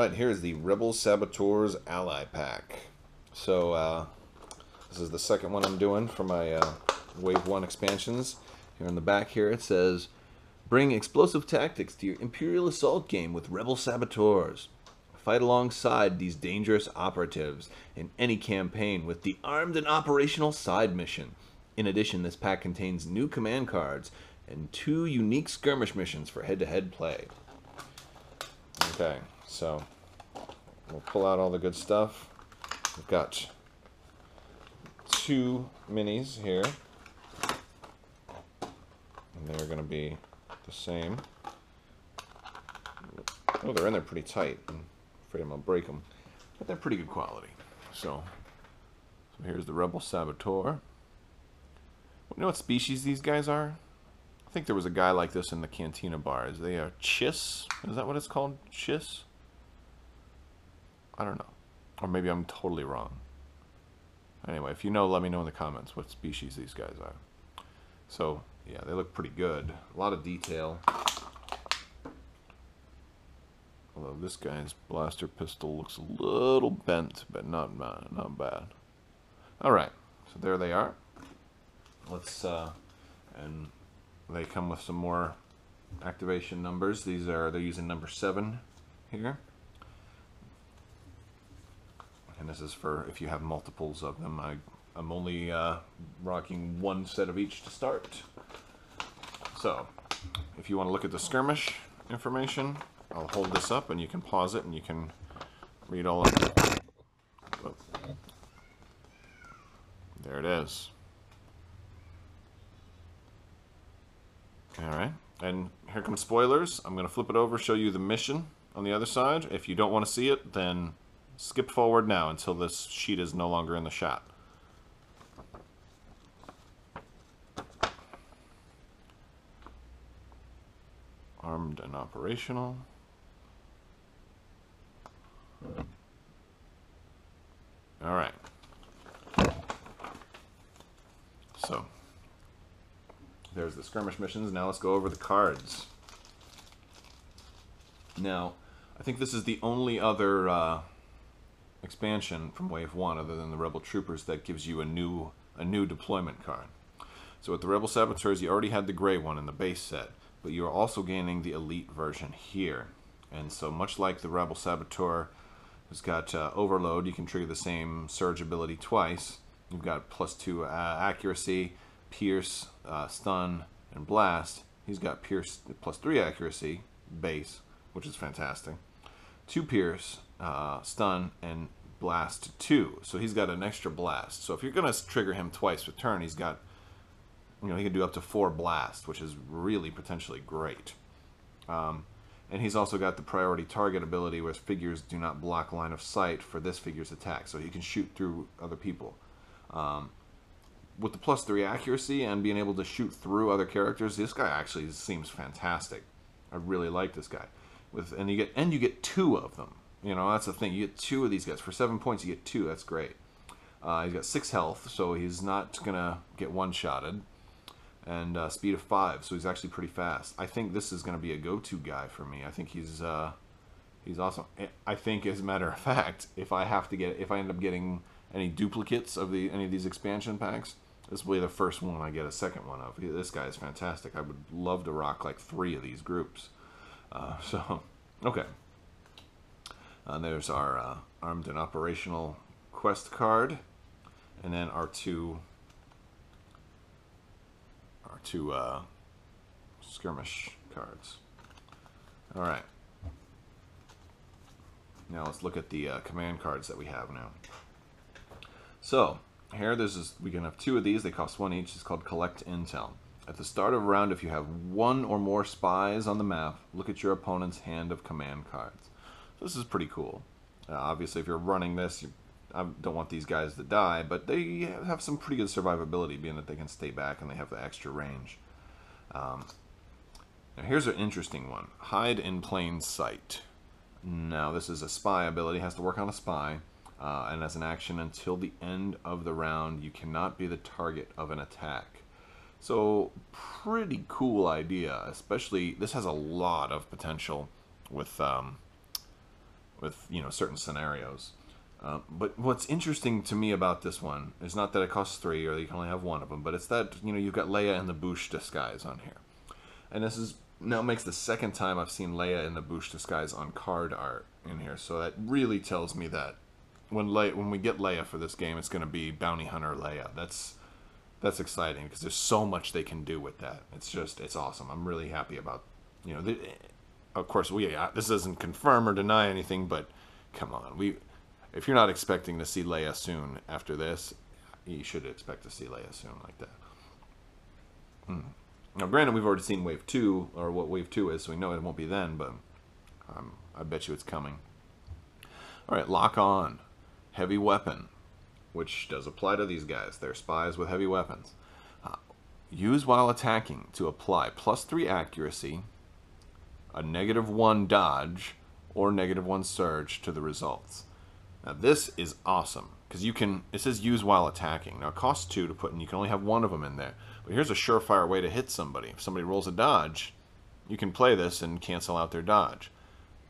Alright, here's the Rebel Saboteurs Ally Pack. So, this is the second one I'm doing for my Wave 1 expansions. Here in the back here it says, bring explosive tactics to your Imperial assault game with Rebel Saboteurs. Fight alongside these dangerous operatives in any campaign with the armed and operational side mission. In addition, this pack contains new command cards and 2 unique skirmish missions for head-to-head play. Okay, so we'll pull out all the good stuff. We've got 2 minis here, and they're going to be the same. Oh, they're in there pretty tight. I'm afraid I'm going to break them, but they're pretty good quality. So here's the Rebel Saboteur. You know what species these guys are? I think there was a guy like this in the Cantina bars. They are Chiss. Is that what it's called? Chiss? I don't know. Or maybe I'm totally wrong. Anyway, if you know, let me know in the comments what species these guys are. So, yeah, they look pretty good. A lot of detail. Although this guy's blaster pistol looks a little bent, but not bad. Alright, so there they are. Let's, and they come with some more activation numbers. They're using number 7 here. And this is for if you have multiples of them. I'm only rocking 1 set of each to start. So, if you want to look at the skirmish information, I'll hold this up and you can pause it and you can read all of it. There it is. Alright, and here come spoilers. I'm going to flip it over, show you the mission on the other side. If you don't want to see it, then skip forward now until this sheet is no longer in the shot. Armed and operational. Alright. So, there's the skirmish missions. Now let's go over the cards. Now, I think this is the only other expansion from Wave 1 other than the Rebel Troopers that gives you a new deployment card. So with the Rebel Saboteurs, you already had the gray one in the base set, but you're also gaining the elite version here. And so much like the Rebel Saboteur who's got Overload, you can trigger the same surge ability twice. You've got +2 accuracy, Pierce, Stun, and Blast. He's got Pierce +3 accuracy, base, which is fantastic. 2 Pierce, Stun, and Blast 2. So he's got an extra Blast. So if you're going to trigger him twice per turn, he's got, you know, he can do up to 4 Blast, which is really potentially great. And he's also got the priority target ability where figures do not block line of sight for this figure's attack. So he can shoot through other people. With the +3 accuracy and being able to shoot through other characters, this guy actually seems fantastic. I really like this guy. And you get 2 of them. You know, that's the thing. You get 2 of these guys for 7 points. You get 2. That's great. He's got 6 health, so he's not gonna get one-shotted, and speed of 5, so he's actually pretty fast. I think this is gonna be a go-to guy for me. I think he's awesome. I think, as a matter of fact, if I end up getting any duplicates of any of these expansion packs, this will be the first one I get a second one of. This guy is fantastic. I would love to rock like 3 of these groups. So, okay. There's our armed and operational quest card, and then our two skirmish cards. All right. Now let's look at the command cards that we have now. So here, we can have 2 of these. They cost 1 each. It's called Collect Intel. At the start of a round, if you have 1 or more spies on the map, look at your opponent's hand of command cards. So this is pretty cool. Obviously, if you're running this, I don't want these guys to die, but they have some pretty good survivability, being that they can stay back and they have the extra range. Now here's an interesting one. Hide in plain sight. Now this is a spy ability. It has to work on a spy. And as an action, until the end of the round, you cannot be the target of an attack. So, pretty cool idea, especially, this has a lot of potential with with certain scenarios. But what's interesting to me about this one is not that it costs 3 or that you can only have one of them, but it's that you've got Leia in the Bouche disguise on here, and this is now makes the second time I've seen Leia in the Bouche disguise on card art in here. So that really tells me that when we get Leia for this game, it's going to be Bounty Hunter Leia. That's exciting because there's so much they can do with that. It's awesome. I'm really happy about of course this doesn't confirm or deny anything, but come on, if you're not expecting to see Leia soon after this, you should expect to see Leia soon like that. Now, granted, we've already seen Wave 2, or what Wave 2 is, so we know it won't be then, but I bet you it's coming. Alright, Lock On. Heavy Weapon, which does apply to these guys. They're spies with heavy weapons. Use while attacking to apply +3 accuracy, a -1 dodge, or -1 surge to the results. Now this is awesome, because it says use while attacking. Now it costs 2 to put in, you can only have one of them in there. But here's a surefire way to hit somebody. If somebody rolls a dodge, you can play this and cancel out their dodge.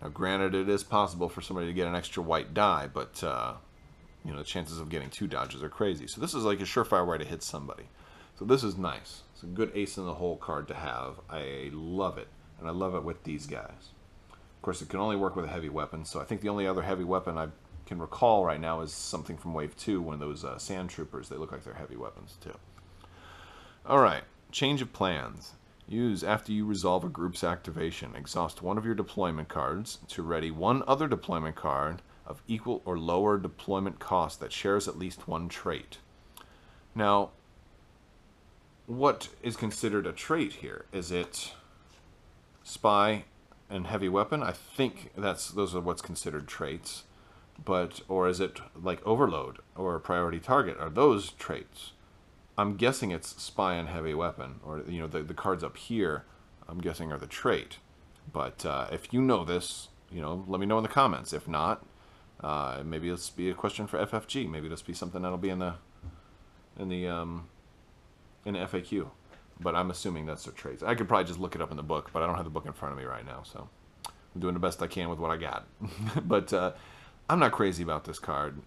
Now granted, it is possible for somebody to get an extra white die, but the chances of getting 2 dodges are crazy. So this is like a surefire way to hit somebody. So this is nice. It's a good ace in the hole card to have. I love it, and I love it with these guys. Of course, it can only work with a heavy weapon, so I think the only other heavy weapon I can recall right now is something from Wave 2, one of those sand troopers. They look like they're heavy weapons too. Alright, change of plans. Use after you resolve a group's activation. Exhaust one of your deployment cards to ready one other deployment card of equal or lower deployment cost that shares at least one trait. Now, what is considered a trait here? Is it spy and heavy weapon? I think those are what's considered traits. Or is it like overload or priority target? Are those traits? I'm guessing it's spy and heavy weapon, or the cards up here, I'm guessing are the trait. But if you know this, let me know in the comments. If not, maybe this be a question for FFG. Maybe this be something that'll be in the FAQ. But I'm assuming that's their traits. I could probably just look it up in the book, but I don't have the book in front of me right now, so I'm doing the best I can with what I got. But I'm not crazy about this card.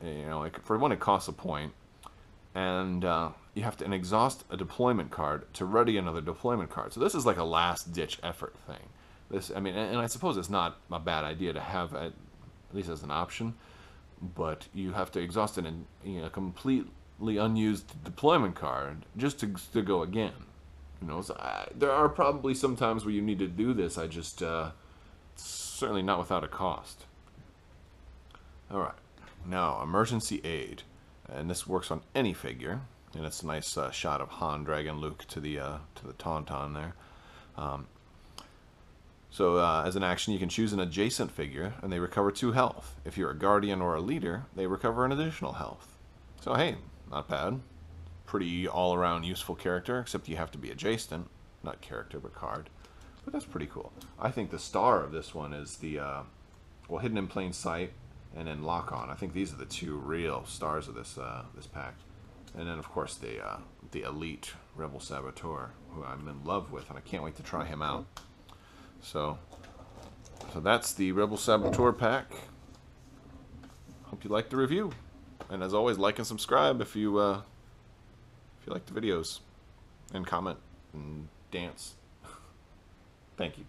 For one, it costs a point, and you have to exhaust a deployment card to ready another deployment card. So this is like a last-ditch effort thing. And I suppose it's not a bad idea to have at least as an option, but you have to exhaust it in a completely unused deployment card just to go again. So there are probably some times where you need to do this. I just certainly not without a cost. All right, now emergency aid, and this works on any figure, and it's a nice shot of Han dragging Luke to the Tauntaun there. So as an action, you can choose an adjacent figure, and they recover 2 health. If you're a guardian or a leader, they recover an additional health. So hey, not bad. Pretty all-around useful character, except you have to be adjacent, not character, but card. But that's pretty cool. I think the star of this one is the Hidden in Plain Sight, and then Lock On. I think these are the 2 real stars of this pack. And then, of course, the elite Rebel Saboteur, who I'm in love with, and I can't wait to try him out. So that's the Rebel Saboteur pack. Hope you liked the review. And as always, like and subscribe if you like the videos, and comment and dance. Thank you.